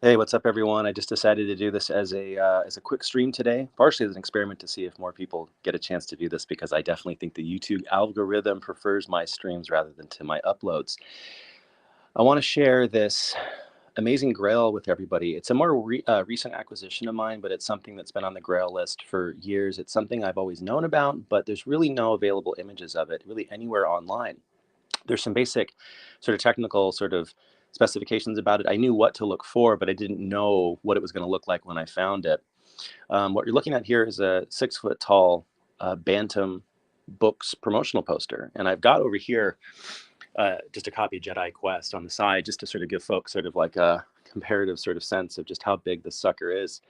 Hey, what's up, everyone? I just decided to do this as a quick stream today, partially as an experiment to see if more people get a chance to view this, because I definitely think the YouTube algorithm prefers my streams rather than to my uploads. I want to share this amazing Grail with everybody. It's a more recent acquisition of mine, but it's something that's been on the Grail list for years. It's something I've always known about, but there's really no available images of it really anywhere online. There's some basic sort of technical sort of specifications about it. I knew what to look for, but I didn't know what it was going to look like when I found it. What you're looking at here is a 6-foot tall Bantam Books promotional poster. And I've got over here just a copy of Jedi Quest on the side, just to sort of give folks sort of like a comparative sort of sense of just how big this sucker is.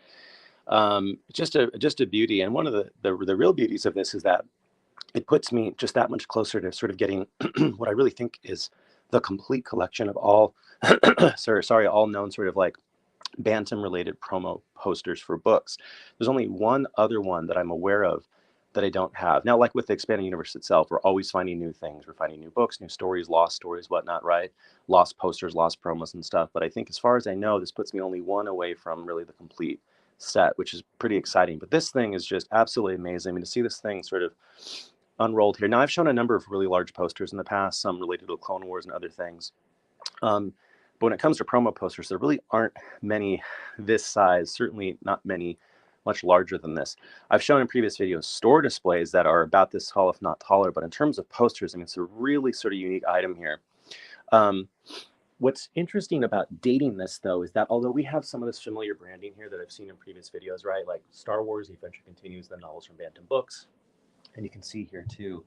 Just a beauty. And one of the real beauties of this is that it puts me just that much closer to sort of getting what I really think is the complete collection of all, all known sort of like Bantam related promo posters for books. There's only one other one that I'm aware of that I don't have. Now, like with the expanding universe itself, we're always finding new things. We're finding new books, new stories, whatnot, right? Lost posters, lost promos and stuff. But I think as far as I know, this puts me only one away from really the complete set, which is pretty exciting. But this thing is just absolutely amazing. I mean, to see this thing sort of unrolled here. Now, I've shown a number of really large posters in the past, some related to Clone Wars and other things. But when it comes to promo posters, there really aren't many this size, certainly not many much larger than this. I've shown in previous videos store displays that are about this tall, if not taller, but in terms of posters, I mean, it's a really sort of unique item here. What's interesting about dating this, though, is that although we have some of this familiar branding here that I've seen in previous videos, right, like Star Wars, The Adventure Continues, the novels from Bantam Books, and you can see here, too,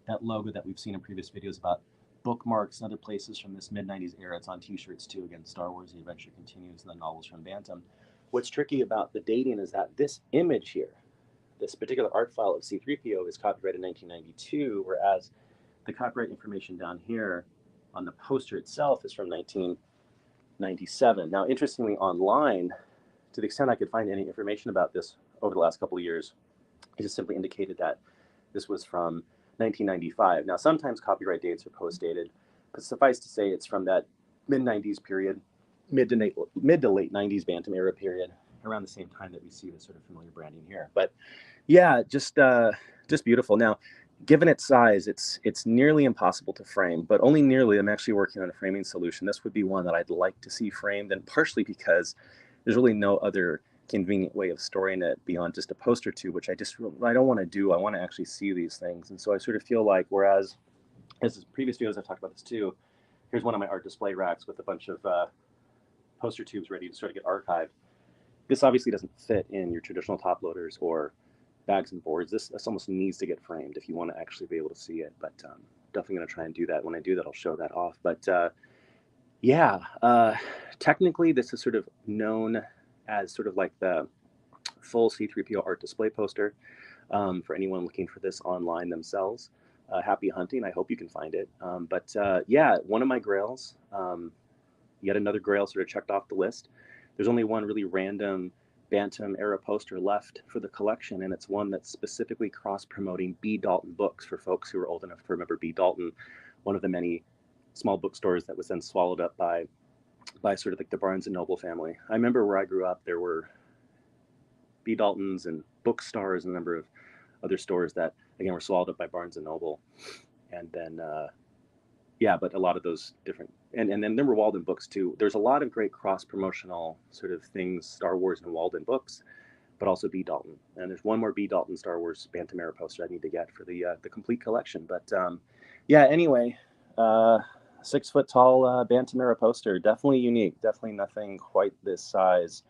that logo that we've seen in previous videos about bookmarks and other places from this mid-90s era. It's on t-shirts, too. Again, Star Wars, The Adventure Continues, and the novels from Bantam. What's tricky about the dating is that this image here, this particular art file of C-3PO, is copyrighted in 1992, whereas the copyright information down here on the poster itself is from 1997. Now, interestingly, online, to the extent I could find any information about this over the last couple of years, it just simply indicated that this was from 1995. Now, sometimes copyright dates are post-dated, but suffice to say it's from that mid-90s period, mid to late 90s Bantam era period, around the same time that we see this sort of familiar branding here. But yeah, just beautiful. Now, given its size, it's nearly impossible to frame, but only nearly. I'm actually working on a framing solution. This would be one that I'd like to see framed, and partially because there's really no other convenient way of storing it beyond just a post or two, which I don't want to do. I want to actually see these things. And so I sort of feel like, whereas as previous videos I've talked about this too, here's one of my art display racks with a bunch of poster tubes ready to sort of get archived. This obviously doesn't fit in your traditional top loaders or bags and boards. This almost needs to get framed if you want to actually be able to see it, but definitely going to try and do that. When I do that, I'll show that off. But technically this is sort of known as sort of like the full C-3PO art display poster for anyone looking for this online themselves. Happy hunting. I hope you can find it. Yeah, one of my grails, yet another grail sort of checked off the list. There's only one really random Bantam era poster left for the collection, and it's one that's specifically cross-promoting B. Dalton Books for folks who are old enough to remember B. Dalton, one of the many small bookstores that was then swallowed up by sort of like the Barnes and Noble family. I remember where I grew up, there were B. Daltons and Bookstars and a number of other stores that, again, were swallowed up by Barnes and Noble. And then, but a lot of those different, and then there were Walden Books too. There's a lot of great cross-promotional sort of things, Star Wars and Walden Books, but also B. Dalton. And there's one more B. Dalton Star Wars Bantam era poster I need to get for the complete collection. But anyway, 6-foot tall Bantam era poster, definitely unique, definitely nothing quite this size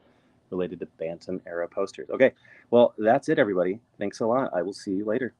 related to Bantam era posters. Okay, well, that's it, everybody. Thanks a lot. I will see you later.